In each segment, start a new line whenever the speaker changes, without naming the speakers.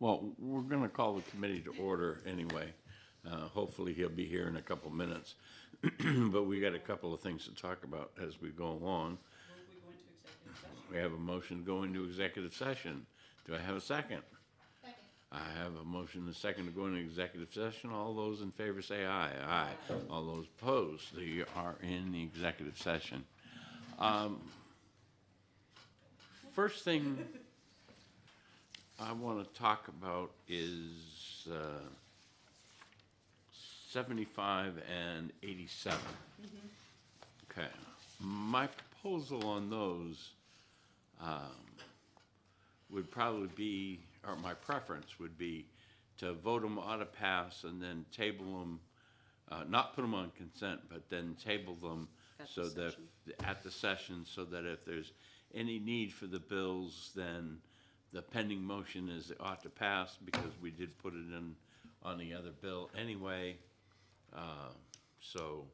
Well, we're going to call the committee to order anyway. Hopefully, he'll be here in a couple minutes. But we got a couple of things to talk about as we go along.
Move we go into executive session.
We have a motion to go into executive session. Do I have a second?
Second.
I have a motion and a second to go into executive session. All those in favor say aye. Aye. All those opposed, they are in the executive session. First thing I want to talk about is 75 and 87. Okay. My proposal on those would probably be, or my preference would be, to vote them ought to pass and then table them, not put them on consent, but then table them
At
so
the
that,
session.
at the session, so that if there's any need for the bills, then the pending motion is it ought to pass, because we did put it in on the other bill anyway. So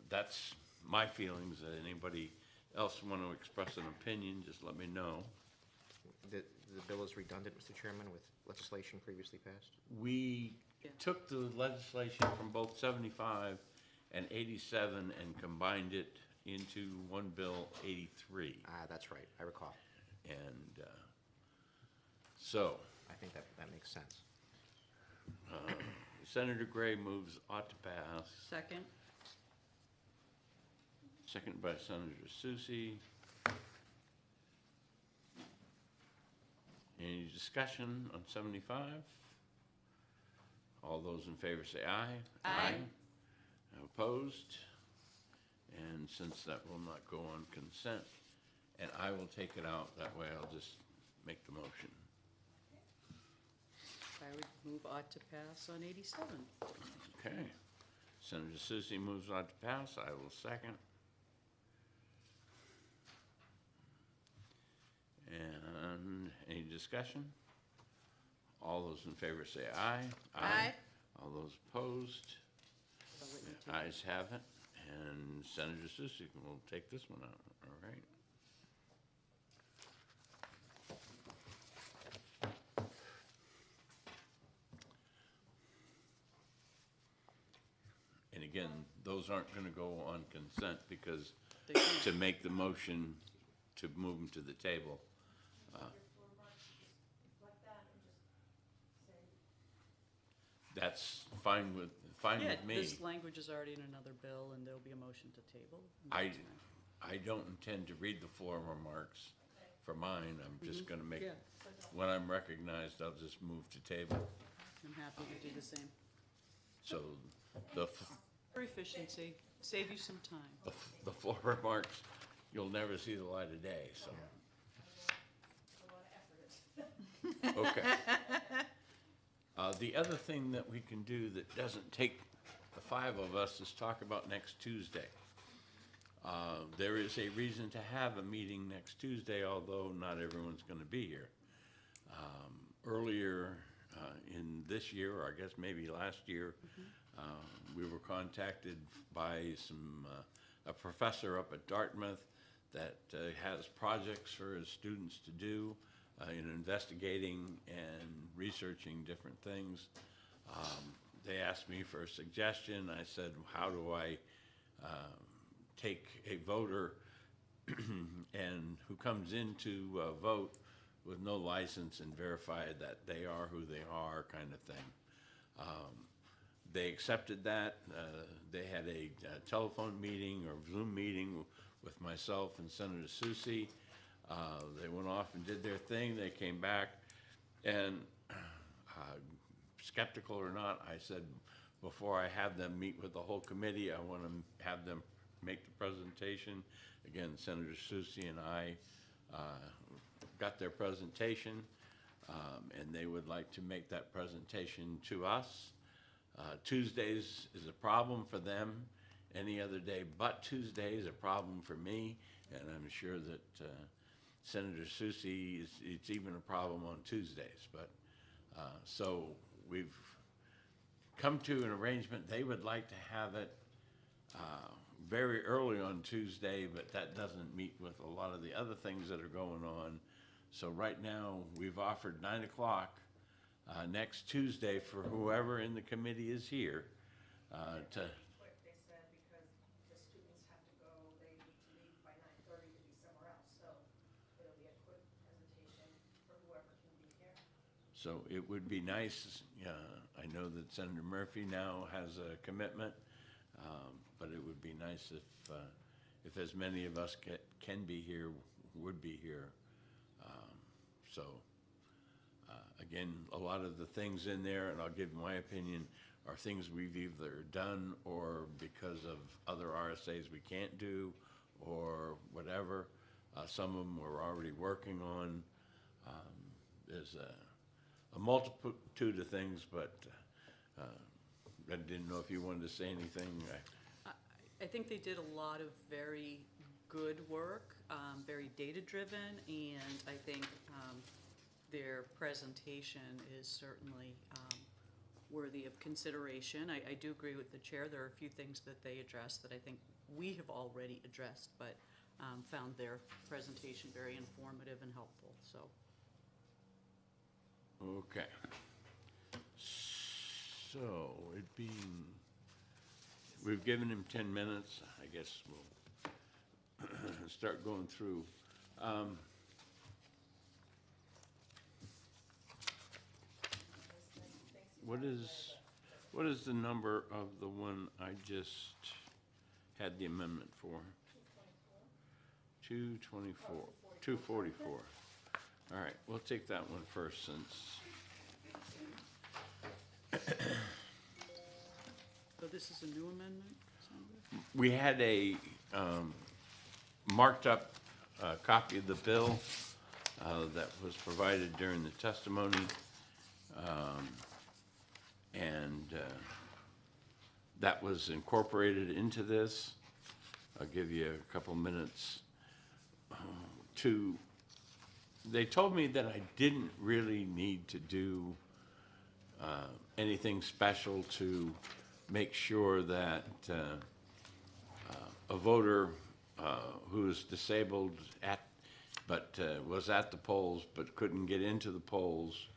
that's my feelings. Anybody else want to express an opinion, just let me know.
The bill is redundant, Mr. Chairman, with legislation previously passed?
We
Yeah.
took the legislation from both 75 and 87 and combined it into one bill, 83.
That's right, I recall.
And so
I think that makes sense.
Senator Gray moves ought to pass.
Second.
Second by Senator Susie. Any discussion on 75? All those in favor say aye.
Aye.
Opposed? And since that will not go on consent, and I will take it out, that way I'll just make the motion.
I would move ought to pass on 87.
Okay. Senator Susie moves ought to pass. I will second. And any discussion? All those in favor say aye.
Aye.
All those opposed?
I'll let you take it.
Ayes have it. And Senator Susie will take this one out. All right. And again, those aren't going to go on consent because
They can't.
to make the motion to move them to the table. That's fine with
Yeah,
me.
this language is already in another bill, and there'll be a motion to table. and that's fine.
I don't intend to read the floor remarks for mine. I'm just going to make,
Yeah,
when I'm recognized, I'll just move to table.
I'm happy to do the same.
So the,
For efficiency, save you some time.
the floor remarks, you'll never see the light of day, so. Okay. The other thing that we can do that doesn't take the five of us is talk about next Tuesday. There is a reason to have a meeting next Tuesday, although not everyone's going to be here. Earlier in this year, or I guess maybe last year, we were contacted by a professor up at Dartmouth that has projects for his students to do in investigating and researching different things. They asked me for a suggestion. I said, how do I take a voter and who comes in to vote with no license and verify that they are who they are, kind of thing. They accepted that. They had a telephone meeting or Zoom meeting with myself and Senator Susie. They went off and did their thing. They came back, and skeptical or not, I said, before I have them meet with the whole committee, I want to have them make the presentation. Again, Senator Susie and I got their presentation, and they would like to make that presentation to us. Tuesdays is a problem for them. Any other day but Tuesday is a problem for me, and I'm sure that Senator Susie, it's even a problem on Tuesdays. But so we've come to an arrangement. They would like to have it very early on Tuesday, but that doesn't meet with a lot of the other things that are going on. So right now, we've offered 9 o'clock next Tuesday for whoever in the committee is here to,
Quick, they said because the students have to go, they need to leave by 9:30 to be somewhere else, so it'll be a quick presentation for whoever can be here.
so it would be nice, I know that Senator Murphy now has a commitment, but it would be nice if as many of us can be here, would be here. So, again, a lot of the things in there, and I'll give my opinion, are things we've either done or because of other RSAs we can't do or whatever. Some of them we're already working on. There's a multitude of things, but I didn't know if you wanted to say anything.
I think they did a lot of very good work, very data-driven, and I think their presentation is certainly worthy of consideration. I do agree with the chair. There are a few things that they addressed that I think we have already addressed, but found their presentation very informative and helpful, so.
Okay. So, it being, we've given him 10 minutes, I guess we'll start going through. What is the number of the one I just had the amendment for? 224, 244. All right, we'll take that one first since,
So this is a new amendment, Senator?
we had a marked up copy of the bill that was provided during the testimony. And that was incorporated into this. I'll give you a couple minutes to, they told me that I didn't really need to do anything special to make sure that a voter who's disabled but was at the polls but couldn't get into the polls,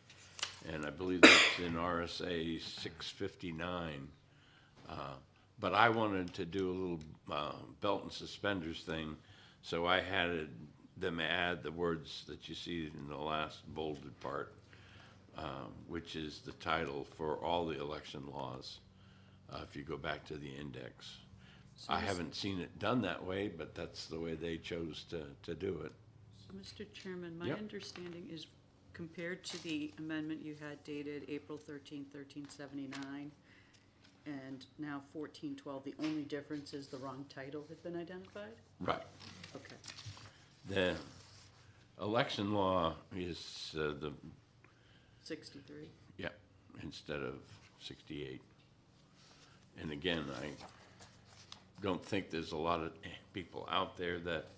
and I believe that's in RSA 659. But I wanted to do a little belt and suspenders thing, so I had them add the words that you see in the last bolded part, which is the title for all the election laws, if you go back to the index.
So
I haven't seen it done that way, but that's the way they chose to do it.
Mr. Chairman, my
Yep.
understanding is compared to the amendment you had dated April 13, 1379, and now 1412, the only difference is the wrong title had been identified?
Right.
Okay.
The election law is the
63.
yeah, instead of 68. And again, I don't think there's a lot of people out there that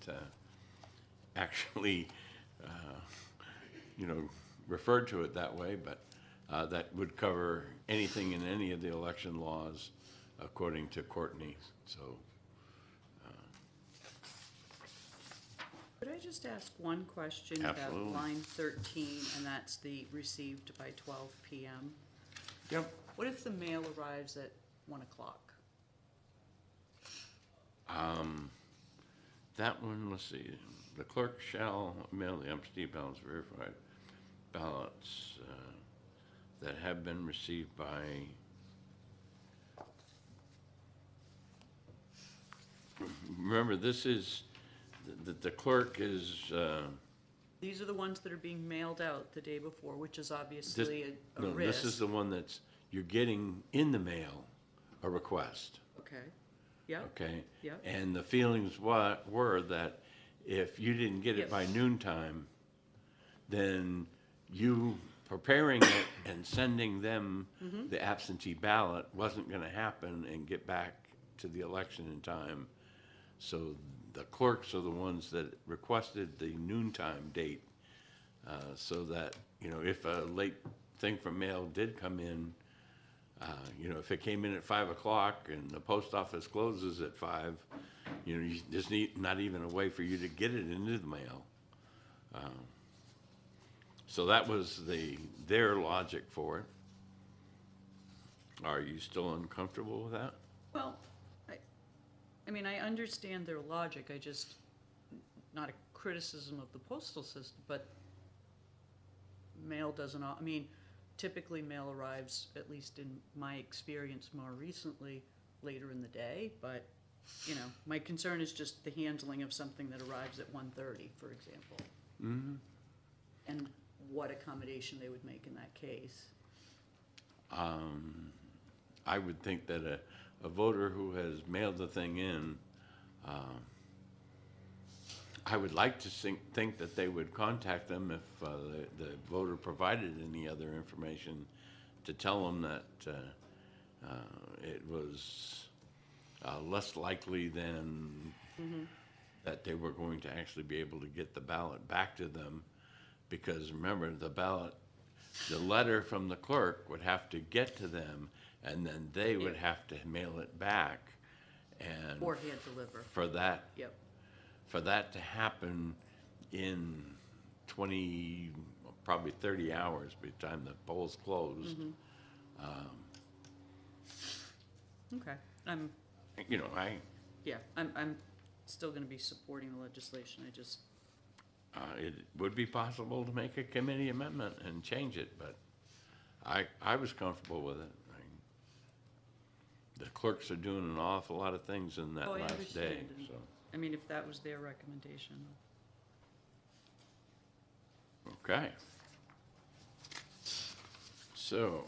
actually, referred to it that way, but that would cover anything in any of the election laws, according to Courtney. So,
Could I just ask one question
Absolutely.
about line 13, and that's the received by 12 p.m.?
yep.
What if the mail arrives at 1 o'clock?
That one, let's see, the clerk shall mail the absentee ballots, verified ballots that have been received by, remember, this is, the clerk is,
These are the ones that are being mailed out the day before, which is obviously a
no,
risk.
this is the one that's, you're getting in the mail a request,
Okay, yep,
okay?
Yep.
And the feelings were that if you didn't get it
Yep.
by noontime, then you preparing it and sending them
Mm-hmm.
the absentee ballot wasn't gonna happen and get back to the election in time. So the clerks are the ones that requested the noontime date, so that, if a late thing from mail did come in, if it came in at 5 o'clock and the post office closes at 5, there's not even a way for you to get it into the mail. So that was their logic for it. Are you still uncomfortable with that?
Well, I mean, I understand their logic, I just, not a criticism of the postal system, but mail doesn't, I mean, typically mail arrives, at least in my experience more recently, later in the day, but, you know, my concern is just the handling of something that arrives at 1:30, for example.
Mm-hmm.
And what accommodation they would make in that case.
I would think that a voter who has mailed the thing in, I would like to think that they would contact them if the voter provided any other information to tell them that it was less likely than that they were going to actually be able to get the ballot back to them. Because remember, the letter from the clerk would have to get to them, and then they would have to mail it back. And
Or hand deliver.
for that
Yep.
for that to happen in 20, probably 30 hours by the time the polls closed,
Okay,
you know,
I'm still gonna be supporting the legislation, I just,
it would be possible to make a committee amendment and change it, but I was comfortable with it. The clerks are doing an awful lot of things in that
Oh, I
last day,
understand.
so.
I mean, if that was their recommendation.
Okay. So,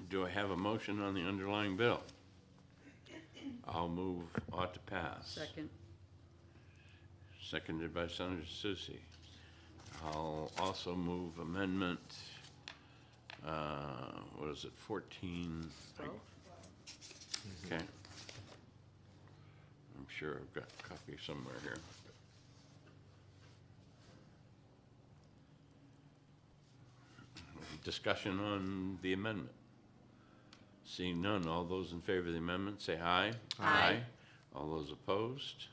do I have a motion on the underlying bill? I'll move ought to pass.
Second,
Seconded by Senator Susie. I'll also move amendment, what is it, 14?
12?
Okay. I'm sure I've got a copy somewhere here. Discussion on the amendment. Seeing none, all those in favor of the amendment, say aye.
Aye.
All those opposed?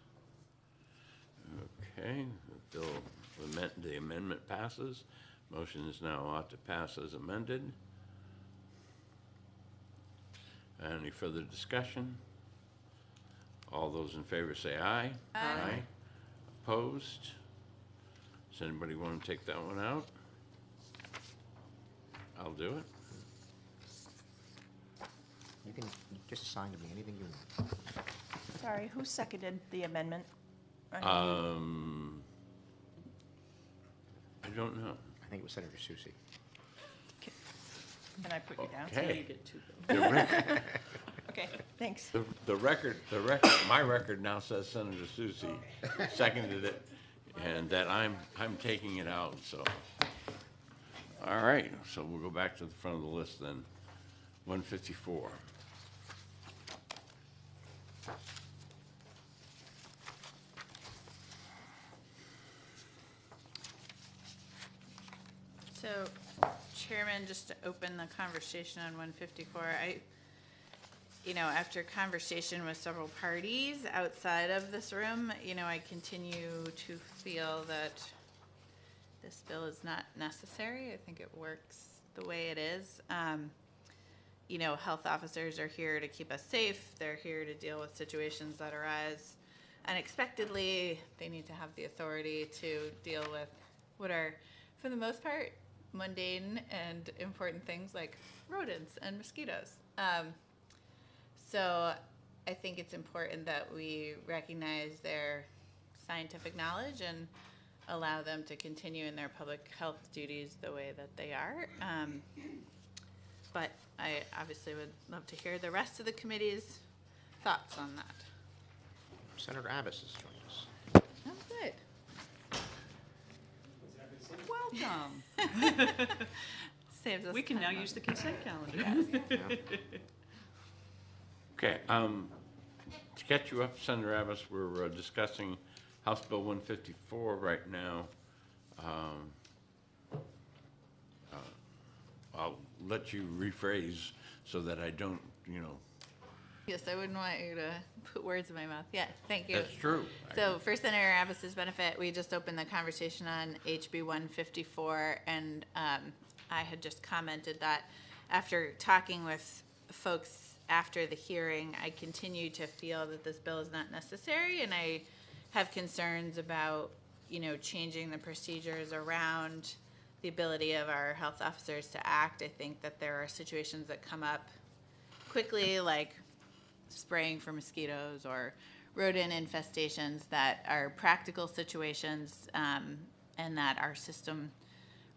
Okay, the amendment passes. Motion is now ought to pass as amended. Any further discussion? All those in favor say aye.
Aye.
Opposed? Does anybody want to take that one out? I'll do it.
You can just assign to me anything you want.
Sorry, who seconded the amendment?
I don't know.
I think it was Senator Susie.
Can I put you down?
so you
Okay.
get two.
The rec-
Okay, thanks.
The record, my record now says Senator Susie seconded it, and that I'm taking it out, so. All right, so we'll go back to the front of the list then. 154.
So, Chairman, just to open the conversation on 154, after conversation with several parties outside of this room, I continue to feel that this bill is not necessary. I think it works the way it is. Health officers are here to keep us safe. They're here to deal with situations that arise unexpectedly. They need to have the authority to deal with what are, for the most part, mundane and important things like rodents and mosquitoes. So I think it's important that we recognize their scientific knowledge and allow them to continue in their public health duties the way that they are. But I obviously would love to hear the rest of the committee's thoughts on that.
Senator Abbas has joined us.
Oh, good.
Welcome.
Saves us
We can now
time on-
use the consent calendar.
Okay, to catch you up, Senator Abbas, we're discussing House Bill 154 right now. I'll let you rephrase so that I don't,
Yes, I wouldn't want you to put words in my mouth. Yeah, thank you.
That's true.
So for Senator Abbas's benefit, we just opened the conversation on HB 154, and I had just commented that after talking with folks after the hearing, I continue to feel that this bill is not necessary, and I have concerns about, changing the procedures around the ability of our health officers to act. I think that there are situations that come up quickly, like spraying for mosquitoes or rodent infestations, that are practical situations, and that our system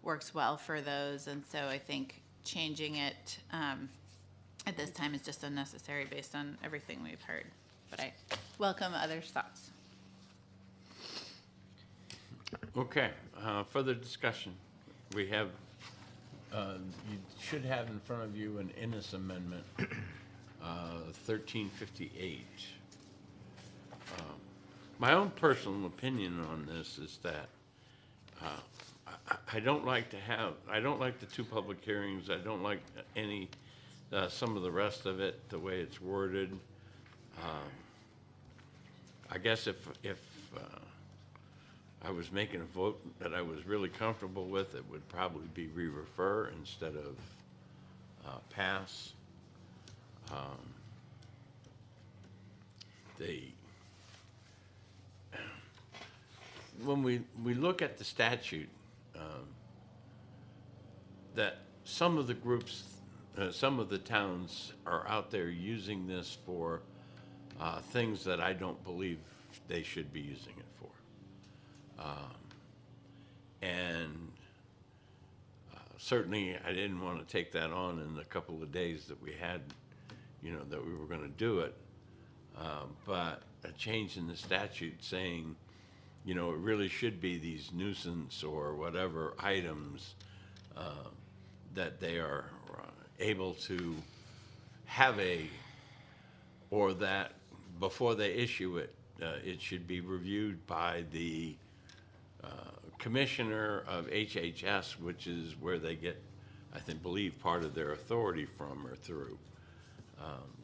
works well for those. And so I think changing it at this time is just unnecessary based on everything we've heard. But I welcome others' thoughts.
Okay, further discussion. We have, you should have in front of you an Innes Amendment, 1358. My own personal opinion on this is that I don't like the two public hearings. I don't like some of the rest of it, the way it's worded. I guess if I was making a vote that I was really comfortable with, it would probably be re-refer instead of pass. When we look at the statute, that some of the groups, some of the towns are out there using this for things that I don't believe they should be using it for. And certainly I didn't want to take that on in the couple of days that we had, that we were going to do it. But a change in the statute saying, it really should be these nuisance or whatever items that they are able to have or that before they issue it, it should be reviewed by the commissioner of HHS, which is where they get, believe part of their authority from or through.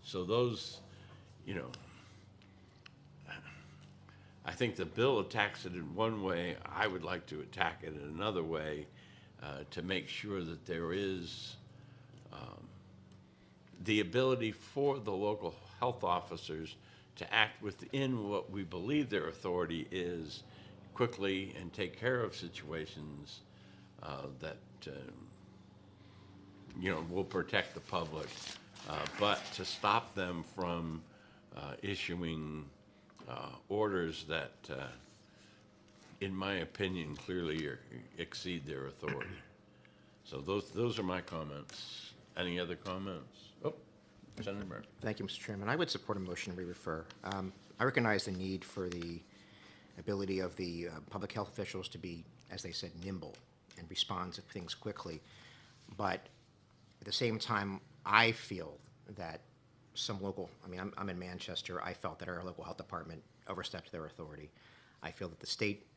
So those, I think the bill attacks it in one way. I would like to attack it in another way to make sure that there is the ability for the local health officers to act within what we believe their authority is quickly and take care of situations that will protect the public, but to stop them from issuing orders that, in my opinion, clearly exceed their authority. So those are my comments. Any other comments? Oh, Senator Murphy.
Thank you, Mr. Chairman. I would support a motion to re-refer. I recognize the need for the ability of the public health officials to be, as they said, nimble and respond to things quickly. But at the same time, I feel that some local, I'm in Manchester, I felt that our local health department overstepped their authority. I feel that the state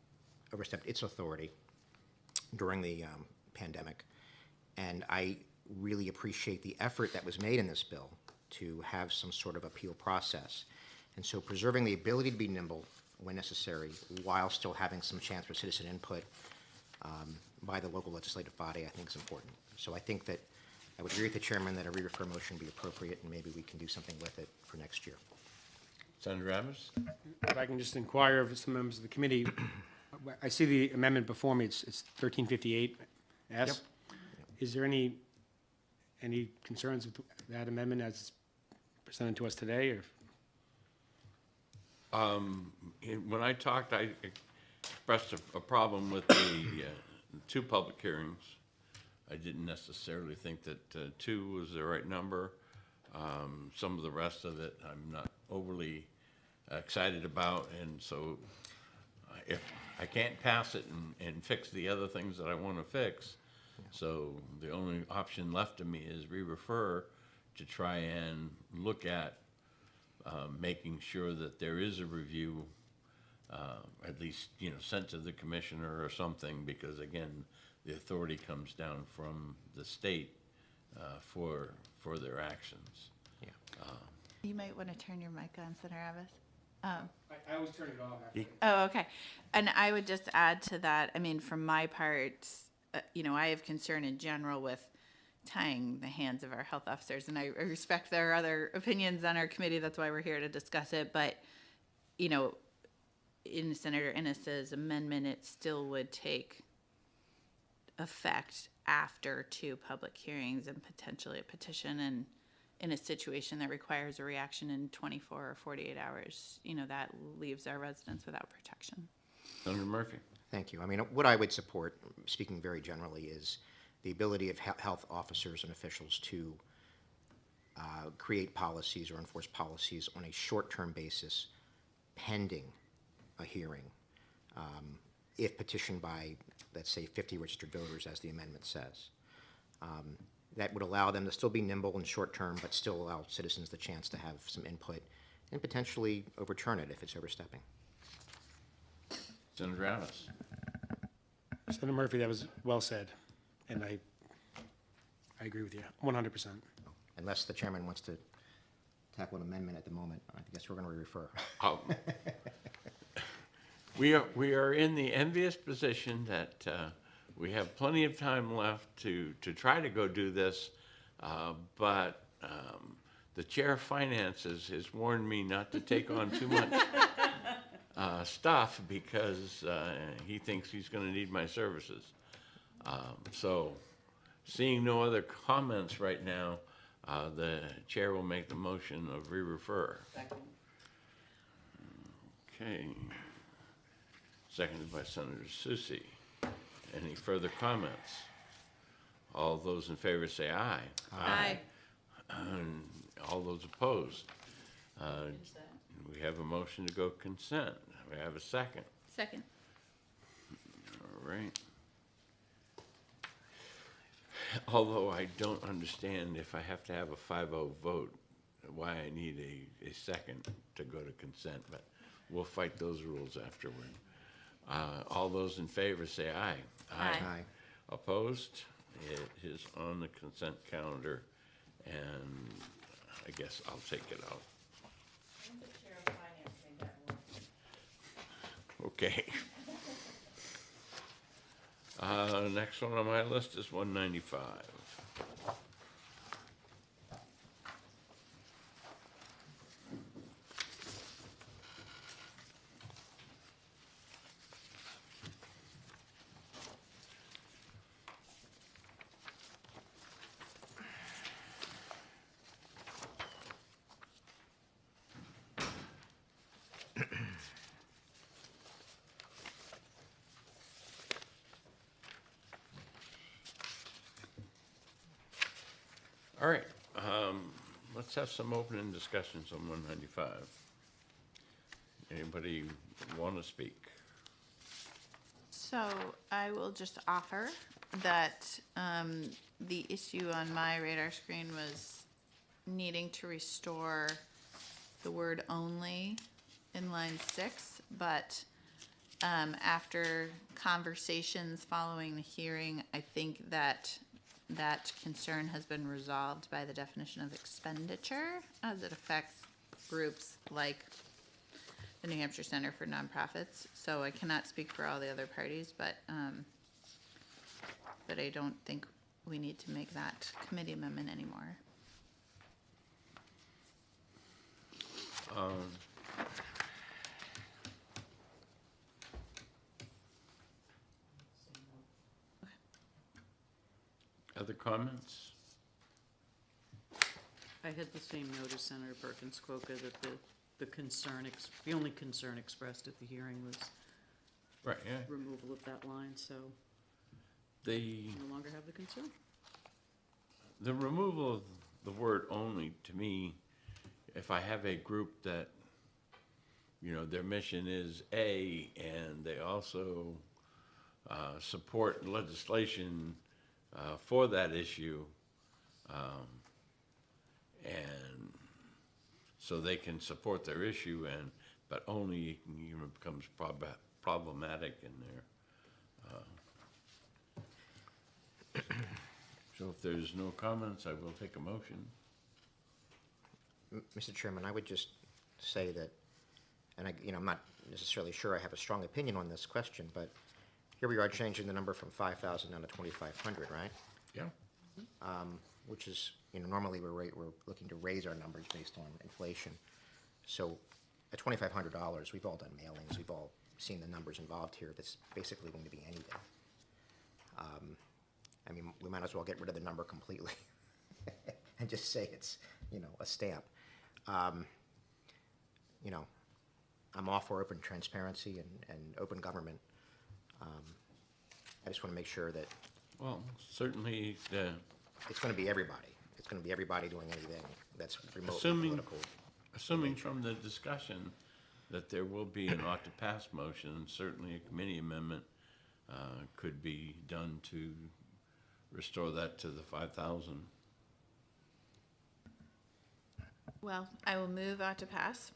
overstepped its authority during the pandemic. And I really appreciate the effort that was made in this bill to have some sort of appeal process. And so preserving the ability to be nimble when necessary, while still having some chance for citizen input by the local legislative body, I think is important. So I think that I would agree with the chairman that a re-refer motion be appropriate, and maybe we can do something with it for next year.
Senator Abbas?
If I can just inquire of some members of the committee, I see the amendment before me, it's 1358S.
Yep.
Is there any concerns with that amendment as presented to us today, or?
When I talked, I expressed a problem with the two public hearings. I didn't necessarily think that 2 was the right number. Some of the rest of it I'm not overly excited about, and so if I can't pass it and fix the other things that I want to fix, so the only option left to me is re-refer to try and look at making sure that there is a review, at least, sent to the commissioner or something, because again, the authority comes down from the state for their actions.
Yeah.
You might want to turn your mic on, Senator Abbas.
I always turn it off after.
Oh, okay. And I would just add to that, I mean, from my part, I have concern in general with tying the hands of our health officers, and I respect there are other opinions on our committee. That's why we're here to discuss it. But, in Senator Innes's amendment, it still would take effect after 2 public hearings and potentially a petition, and in a situation that requires a reaction in 24 or 48 hours, that leaves our residents without protection.
Senator Murphy?
Thank you. I mean, what I would support, speaking very generally, is the ability of health officers and officials to create policies or enforce policies on a short-term basis pending a hearing, if petitioned by, let's say, 50 registered voters, as the amendment says. That would allow them to still be nimble and short-term, but still allow citizens the chance to have some input and potentially overturn it if it's overstepping.
Senator Abbas?
Senator Murphy, that was well said, and I agree with you 100%.
Unless the chairman wants to tackle an amendment at the moment, I guess we're going to refer.
We are in the envious position that we have plenty of time left to try to go do this, but the chair of finances has warned me not to take on too much stuff because he thinks he's going to need my services. So, seeing no other comments right now, the chair will make the motion of re-refer. Okay. Seconded by Senator Susie. Any further comments? All those in favor say aye.
Aye.
And all those opposed? We have a motion to go consent. We have a second.
Second.
All right. Although I don't understand if I have to have a 5-0 vote, why I need a second to go to consent, but we'll fight those rules afterward. All those in favor say aye.
Aye.
Aye.
Opposed? It is on the consent calendar, and I guess I'll take it out. Okay. Next one on my list is 195. All right, let's have some opening discussions on 195. Anybody want to speak?
So I will just offer that the issue on my radar screen was needing to restore the word only in line 6, but after conversations following the hearing, I think that concern has been resolved by the definition of expenditure as it affects groups like the New Hampshire Center for Nonprofits. So I cannot speak for all the other parties, but I don't think we need to make that committee amendment anymore.
Other comments?
I had the same note as Senator Perkins-Coker that the concern, the only concern expressed at the hearing was
Right, yeah.
removal of that line, so
The
no longer have the concern.
removal of the word only, to me, if I have a group that, their mission is A, and they also support legislation for that issue, and so they can support their issue, but only becomes problematic in there. So if there's no comments, I will take a motion.
Mr. Chairman, I would just say that, and I'm not necessarily sure I have a strong opinion on this question, but here we are changing the number from 5,000 down to 2,500, right?
Yeah.
Which is, normally we're looking to raise our numbers based on inflation. So at $2,500, we've all done mailings, we've all seen the numbers involved here. That's basically going to be anything. I mean, we might as well get rid of the number completely and just say it's, a stamp. I'm all for open transparency and open government. I just want to make sure that
Well, certainly,
it's going to be everybody. It's going to be everybody doing anything that's remotely
Assuming-
political.
assuming from the discussion that there will be an ought to pass motion, certainly a committee amendment could be done to restore that to the 5,000.
Well, I will move ought to pass.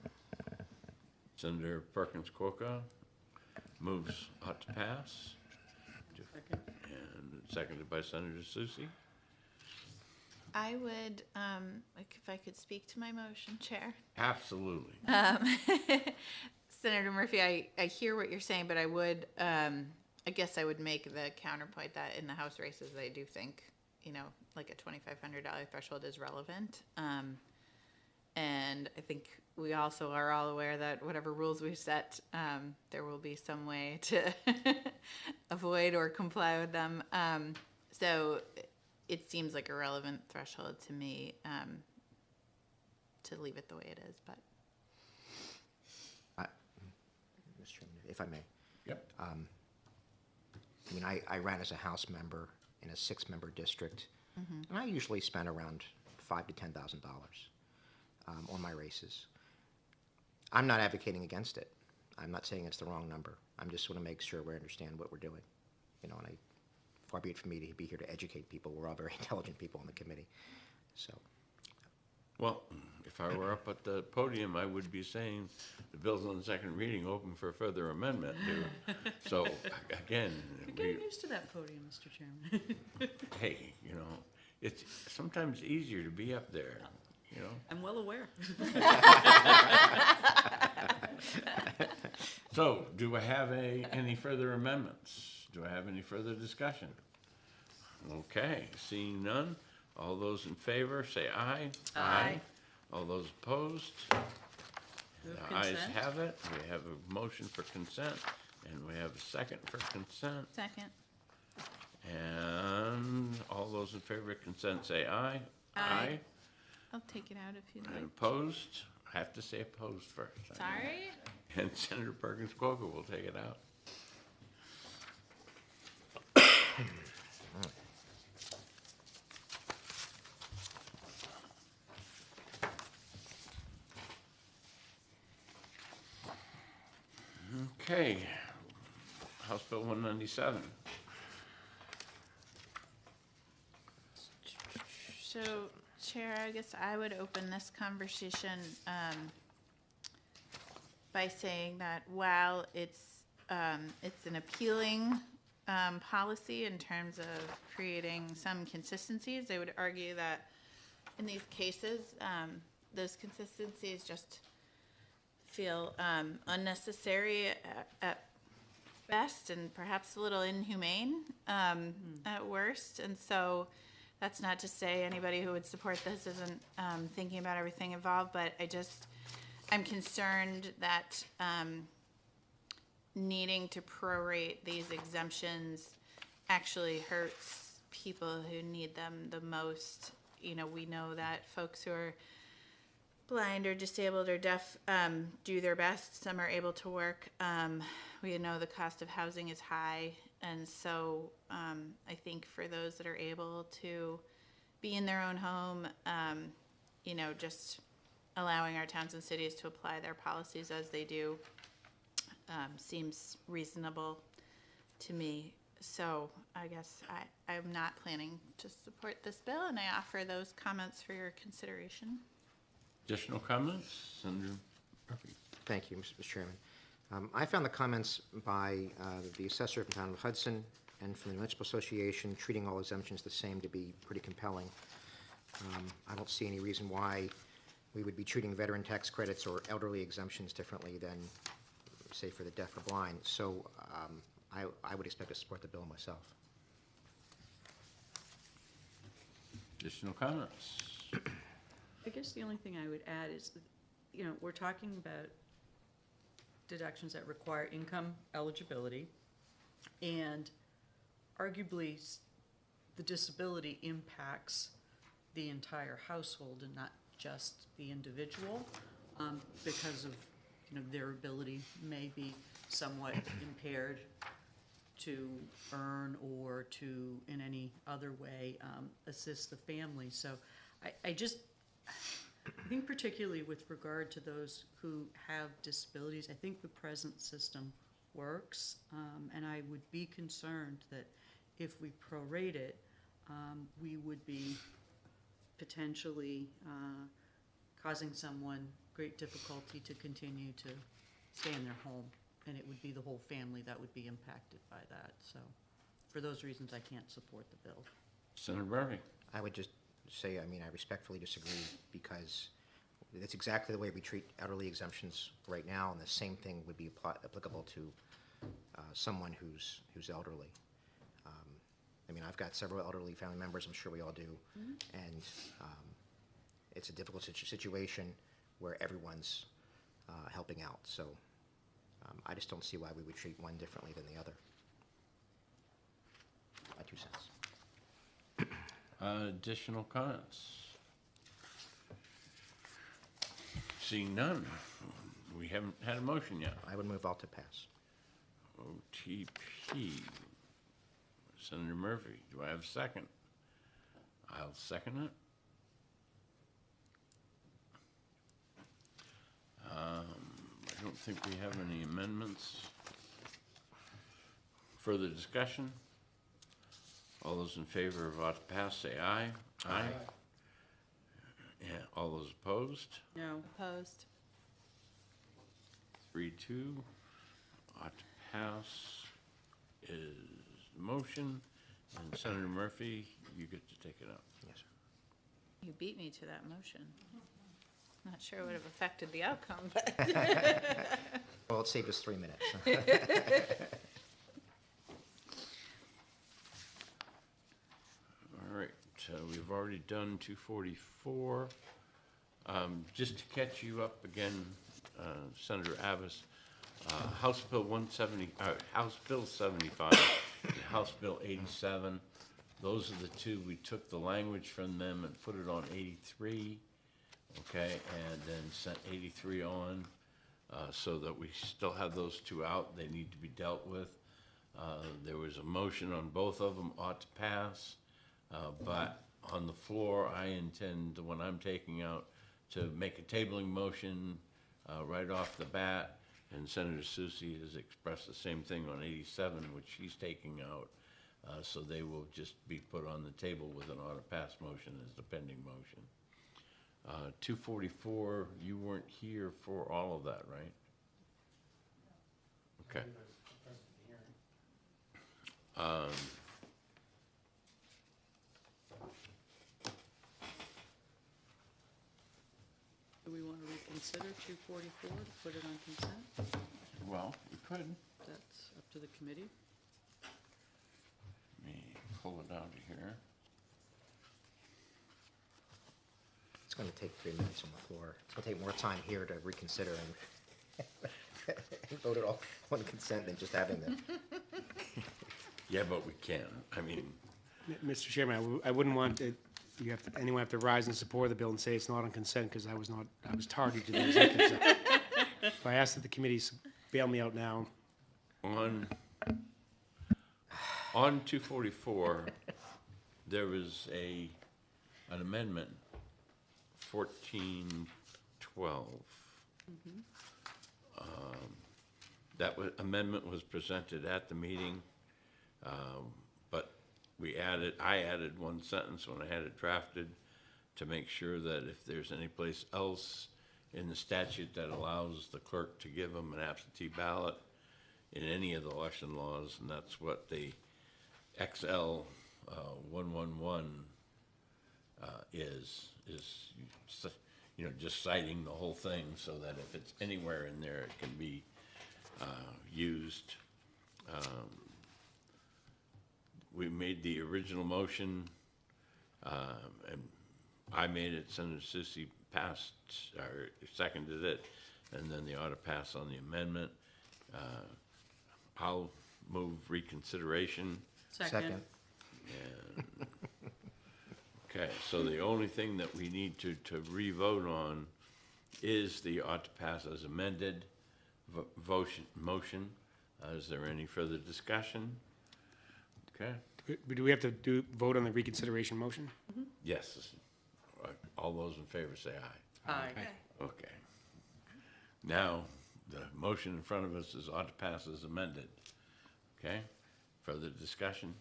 Senator Perkins Coca moves ought to pass,
Second.
and seconded by Senator Susie.
I would, if I could speak to my motion, Chair.
Absolutely.
Senator Murphy, I hear what you're saying, but I would, I guess I would make the counterpoint that in the House races, I do think, like a $2,500 threshold is relevant. And I think we also are all aware that whatever rules we set, there will be some way to avoid or comply with them. So it seems like a relevant threshold to me to leave it the way it is, but.
Mr. Chairman, if I may.
Yep.
I mean, I ran as a House member in a 6-member district, and I usually spend around $5,000 to $10,000 on my races. I'm not advocating against it. I'm not saying it's the wrong number. I'm just want to make sure we understand what we're doing. And far be it from me to be here to educate people. We're all very intelligent people on the committee. So,
Well, if I were up at the podium, I would be saying the bill's on the second reading, open for further amendment. So, again,
You're getting used to that podium, Mr. Chairman.
hey, it's sometimes easier to be up there,
I'm well aware.
So, do I have any further amendments? Do I have any further discussion? Okay, seeing none, all those in favor, say aye.
Aye.
All those opposed?
Move
The ayes
consent.
have it. We have a motion for consent, and we have a second for consent.
Second.
And all those in favor of consent, say aye.
Aye. I'll take it out if you'd
And
like.
opposed? I have to say opposed first.
Sorry?
And Senator Perkins Coker will take it out. Okay, House Bill 197.
So, Chair, I guess I would open this conversation by saying that while it's an appealing policy in terms of creating some consistencies, I would argue that in these cases, those consistencies just feel unnecessary at best and perhaps a little inhumane at worst. And so that's not to say anybody who would support this isn't thinking about everything involved, but I'm concerned that needing to prorate these exemptions actually hurts people who need them the most. We know that folks who are blind or disabled or deaf do their best. Some are able to work. We know the cost of housing is high. And so I think for those that are able to be in their own home, just allowing our towns and cities to apply their policies as they do seems reasonable to me. So I guess I'm not planning to support this bill, and I offer those comments for your consideration.
Additional comments? Senator Murphy?
thank you, Mr. Chairman. I found the comments by the assessor of the town of Hudson and from the Municipal Association treating all exemptions the same to be pretty compelling. I don't see any reason why we would be treating veteran tax credits or elderly exemptions differently than, say, for the deaf or blind. So I would expect to support the bill myself.
Additional comments?
I guess the only thing I would add is, you know, we're talking about deductions that require income eligibility, and arguably, the disability impacts the entire household and not just the individual, because of, you know, their ability may be somewhat impaired to earn or to, in any other way, assist the family. So I think particularly with regard to those who have disabilities, I think the present system works, and I would be concerned that if we prorate it, we would be potentially causing someone great difficulty to continue to stay in their home, and it would be the whole family that would be impacted by that. So for those reasons, I can't support the bill.
Senator Murphy?
I would just say, I mean, I respectfully disagree, because that's exactly the way we treat elderly exemptions right now, and the same thing would be applicable to someone who's elderly. I mean, I've got several elderly family members, I'm sure we all do, and it's a difficult situation where everyone's helping out. So I just don't see why we would treat one differently than the other. My 2 cents.
Additional comments? Seeing none, we haven't had a motion yet.
I would move all to pass.
OTP. Senator Murphy, do I have a second? I'll second it. I don't think we have any amendments. Further discussion? All those in favor of ought to pass, say aye. Aye. Yeah, all those opposed?
No.
Opposed?
3-2. Ought to pass is the motion, and Senator Murphy, you get to take it up.
Yes, sir.
You beat me to that motion. Not sure it would have affected the outcome, but.
Well, it saved us 3 minutes.
All right, we've already done 244. Just to catch you up again, Senator Abbas, House Bill 170, House Bill 75, and House Bill 87, those are the two, we took the language from them and put it on 83, okay, and then sent 83 on, so that we still have those two out, they need to be dealt with. There was a motion on both of them, ought to pass, but on the floor, I intend, when I'm taking out, to make a tabling motion right off the bat, and Senator Susie has expressed the same thing on 87, which she's taking out, so they will just be put on the table with an ought to pass motion as the pending motion. 244, you weren't here for all of that, right? Okay.
Do we want to reconsider 244 to put it on consent?
Well, we could.
That's up to the committee.
Let me pull it out of here.
It's going to take 3 minutes on the floor. It's going to take more time here to reconsider and vote it all on consent than just having the.
Yeah, but we can. I mean,
Mr. Chairman, I wouldn't want it, anyone have to rise in support of the bill and say it's not on consent, because I was tardy to the executive session. So I ask that the committee bail me out now.
on 244, there was an amendment, 1412. That amendment was presented at the meeting, but I added one sentence when I had it drafted to make sure that if there's any place else in the statute that allows the clerk to give them an absentee ballot in any of the election laws, and that's what the XL 111 is just citing the whole thing so that if it's anywhere in there, it can be used. We made the original motion, and I made it, Senator Susie passed, or seconded it, and then the ought to pass on the amendment. I'll move reconsideration.
Second.
And, okay, so the only thing that we need to re-vote on is the ought to pass as amended motion. Is there any further discussion? Okay,
Do we have to vote on the reconsideration motion?
yes. All those in favor say aye.
Aye.
Okay. Now, the motion in front of us is ought to pass as amended. Okay, further discussion?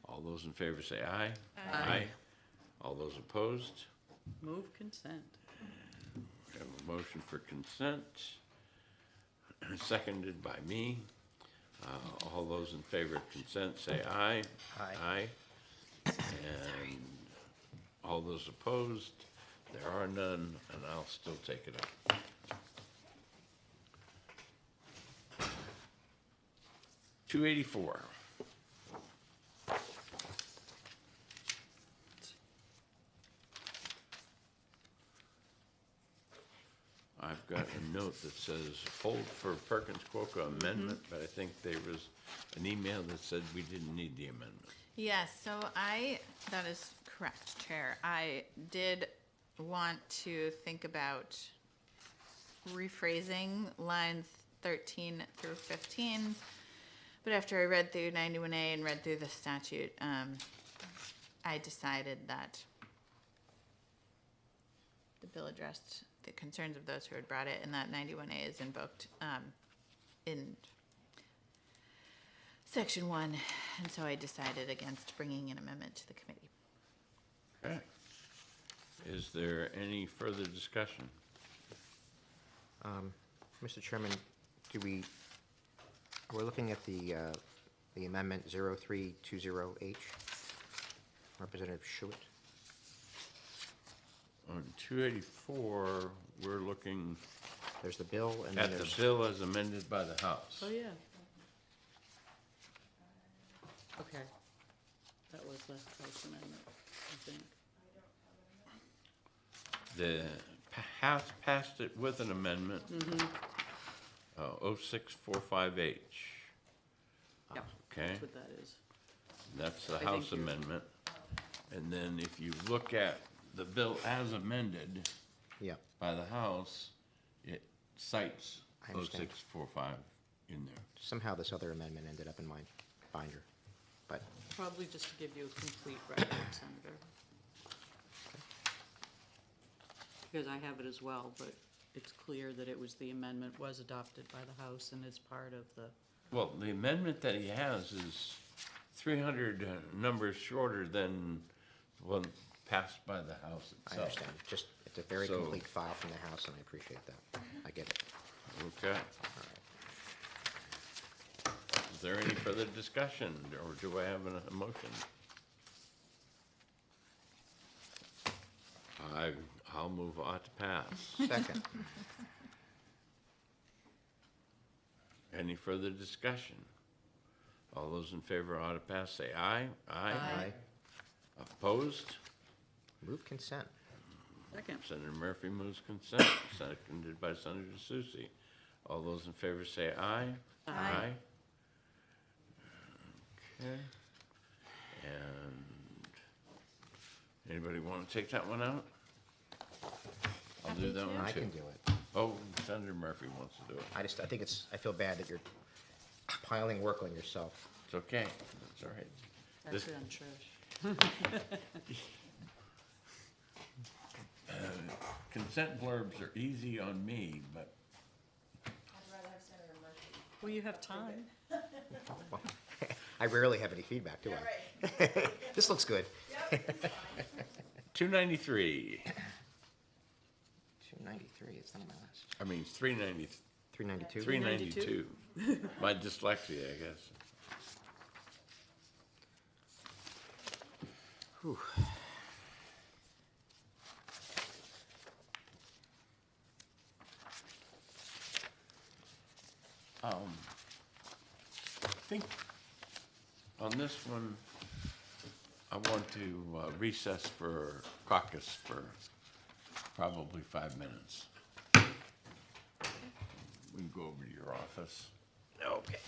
All those in favor say aye.
Aye.
All those opposed?
Move consent.
We have a motion for consent, seconded by me. All those in favor of consent say aye.
Aye.
Aye. And all those opposed, there are none, and I'll still take it up. $284. I've got a note that says hold for Perkins Quokka amendment, but I think there was an email that said we didn't need the amendment.
Yes, so that is correct, Chair. I did want to think about rephrasing lines 13 through 15, but after I read through 91A and read through the statute, I decided that the bill addressed the concerns of those who had brought it, and that 91A is invoked in Section 1, and so I decided against bringing an amendment to the committee.
Okay. Is there any further discussion?
Mr. Chairman, we're looking at the amendment 0320H, Representative Schuett.
On 284, we're looking
There's the bill, and then
at the
there's,
bill as amended by the House.
Oh, yeah. Okay. That was the House amendment, I think.
The House passed it with an amendment. 0645H.
Yep,
Okay,
that's what that is.
that's the
I
House
think you're-
amendment. And then if you look at the bill as amended
yeah,
by the House, it cites
I understand.
0645 in there.
somehow this other amendment ended up in my binder, but
Probably just to give you a complete record, Senator. Because I have it as well, but it's clear that it was, the amendment was adopted by the House and is part of the,
Well, the amendment that he has is 300 numbers shorter than one passed by the House
I
itself.
understand. Just, it's a very
So-
complete file from the House, and I appreciate that. I get it.
Okay. Is there any further discussion, or do I have a motion? I'll move ought to pass.
Second.
Any further discussion? All those in favor ought to pass, say aye.
Aye.
Opposed?
Move consent.
second.
Senator Murphy moves consent, seconded by Senator Susie. All those in favor say aye.
Aye.
Okay. And anybody want to take that one out? I'll do that one
I
too.
can do it.
Oh, Senator Murphy wants to do it.
I think I feel bad that you're piling work on yourself.
It's okay, that's all right. This-
Actually, on Trish.
Consent blurbs are easy on me, but
I'd rather have Senator Murphy.
Well, you have time.
I rarely have any feedback, do I? This looks good.
293,
293, it's not my last.
I mean, 390,
392?
392. My dyslexia, I guess.
Whew.
I think on this one, I want to recess for caucus for probably 5 minutes. We can go over to your office.
Okay.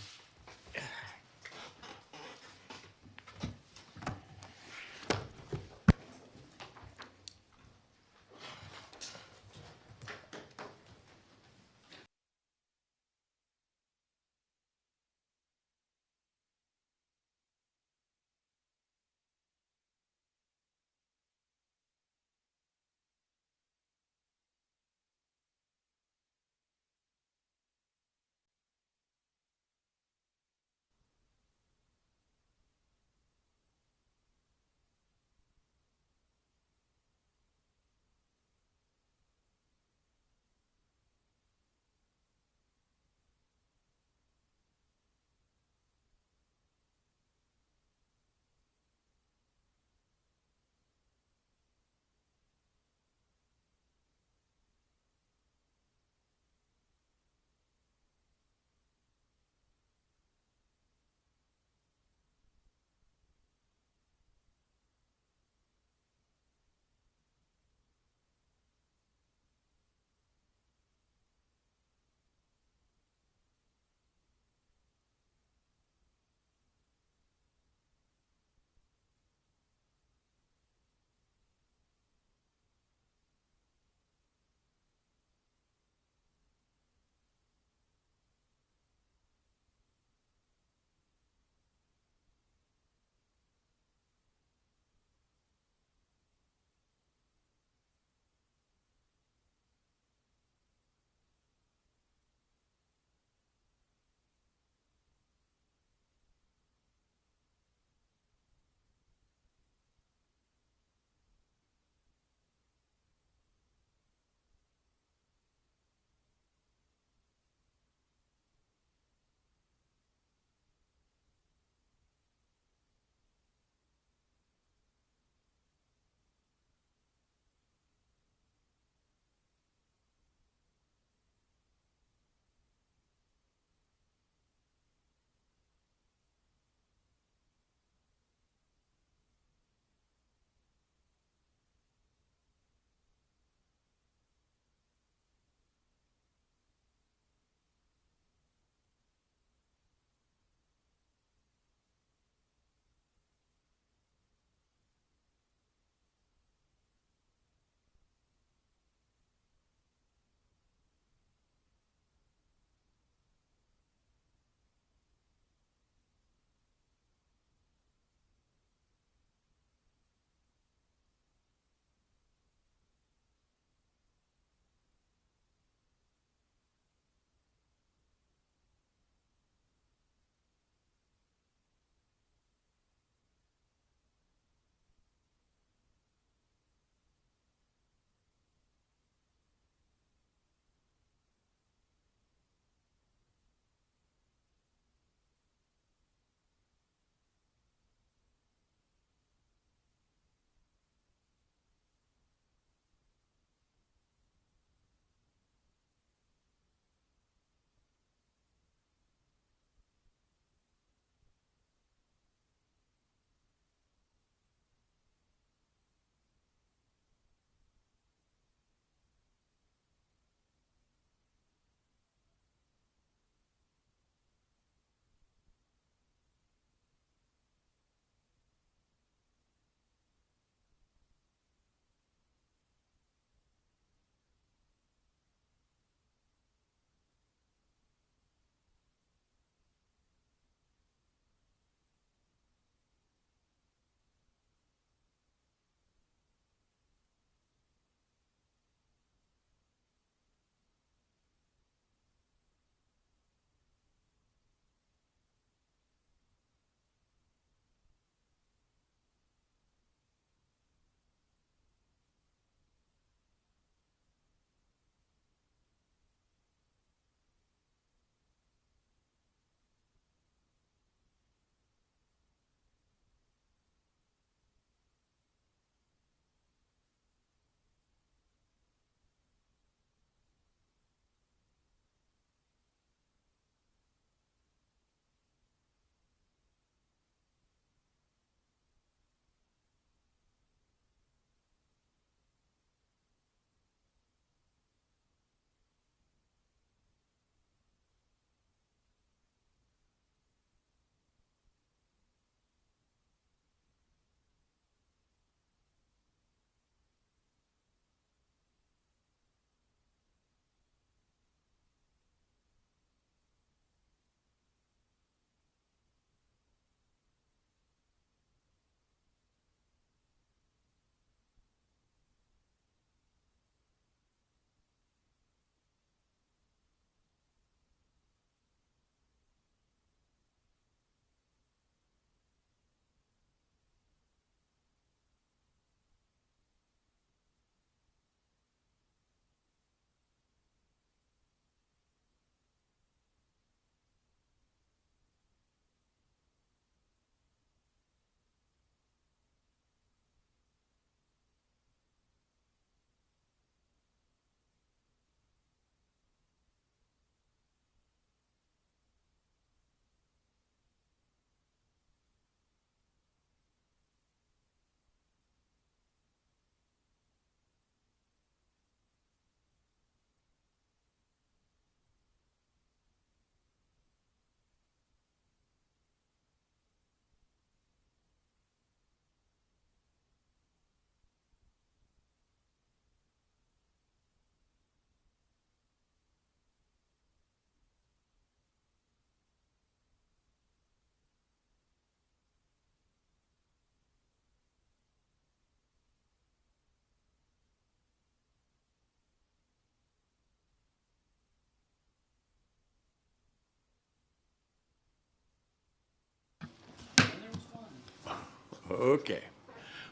Okay.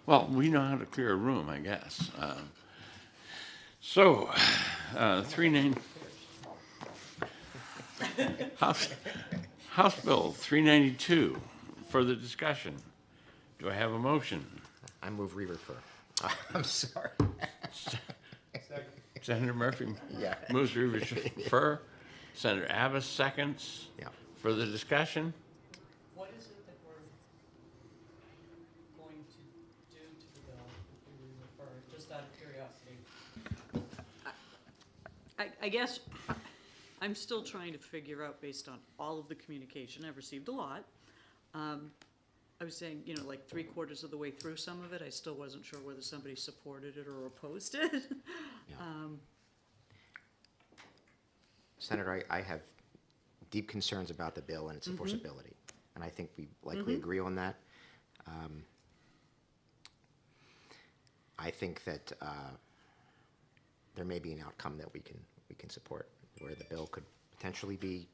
Well, we know how to clear a room, I guess. So, 39, House Bill 392, further discussion. Do I have a motion?
I move re-refer. I'm sorry.
Senator Murphy
Yeah.
moves to refer. Senator Abbas seconds.
Yeah.
Further discussion?
What is it that we're going to do to the bill if we refer, just out of curiosity? I guess I'm still trying to figure out, based on all of the communication, I've received a lot. I was saying, you know, like 3/4 of the way through some of it, I still wasn't sure whether somebody supported it or opposed it.
Senator, I have deep concerns about the bill and its enforceability, and I think we likely agree on that. I think that there may be an outcome that we can support, where the bill could potentially be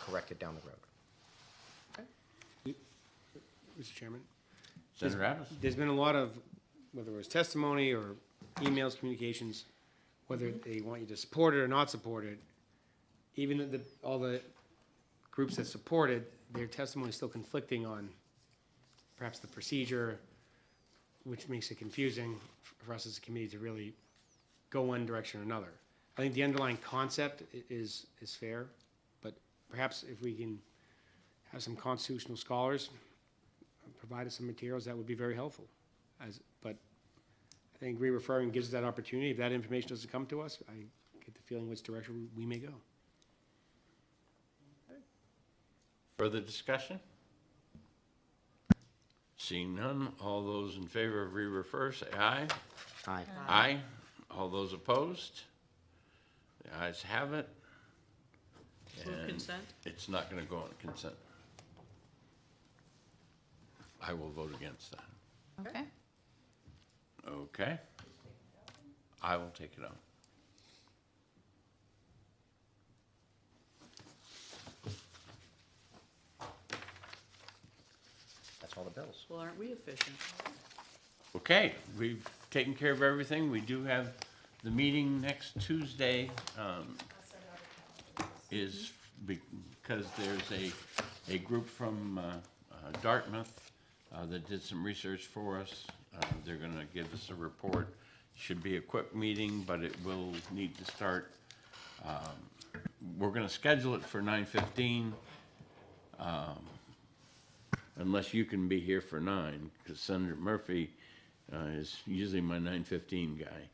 corrected down the road.
Mr. Chairman,
Senator Abbas?
there's been a lot of, whether it was testimony or emails, communications, whether they want you to support it or not support it, even all the groups that support it, their testimony is still conflicting on perhaps the procedure, which makes it confusing for us as a committee to really go one direction or another. I think the underlying concept is fair, but perhaps if we can have some constitutional scholars provide us some materials, that would be very helpful. But I think re-referring gives us that opportunity. If that information doesn't come to us, I get the feeling which direction we may go.
Further discussion? Seeing none, all those in favor of re-refer, say aye.
Aye.
Aye. All those opposed? The ayes have it.
Move
And
consent?
it's not going to go on consent. I will vote against that.
Okay.
Okay? I will take it on.
That's all the bills.
Well, aren't we efficient?
Okay, we've taken care of everything. We do have the meeting next Tuesday, is because there's a group from Dartmouth that did some research for us. They're gonna give us a report. Should be a quick meeting, but it will need to start. We're gonna schedule it for 9:15. Unless you can be here for 9, because Senator Murphy is usually my 9:15 guy.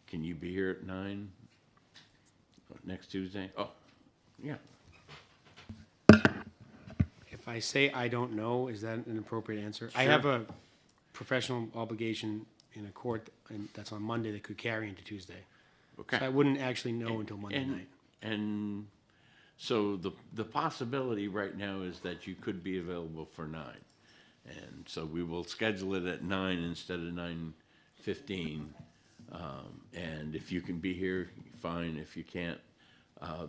Can you be here at 9 next Tuesday? Oh, yeah.
If I say I don't know, is that an appropriate answer? I
Sure.
have a professional obligation in a court, and that's on Monday, that could carry into Tuesday.
Okay.
So I wouldn't actually know until Monday
And-
night.
And so the possibility right now is that you could be available for 9. And so we will schedule it at 9 instead of 9:15. And if you can be here, fine. If you can't,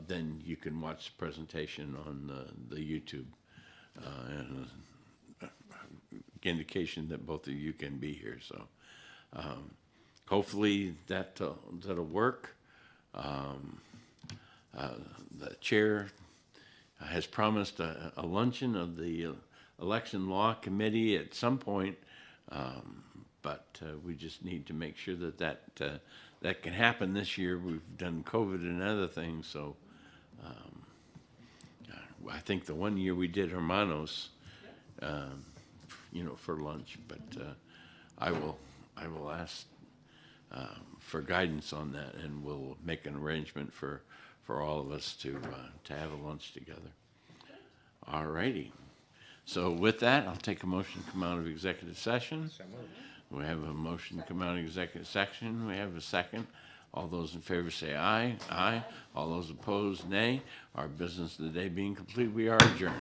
then you can watch the presentation on the YouTube. And indication that both of you can be here, so hopefully that'll work. The chair has promised a luncheon of the Election Law Committee at some point, but we just need to make sure that can happen this year. We've done COVID and other things, so I think the one year we did Hermanos, for lunch, but I will ask for guidance on that, and we'll make an arrangement for all of us to have a lunch together. All righty. So with that, I'll take a motion to come out of executive session. We have a motion to come out of executive session. We have a second. All those in favor say aye. Aye. All those opposed, nay. Our business of the day being complete, we are adjourned.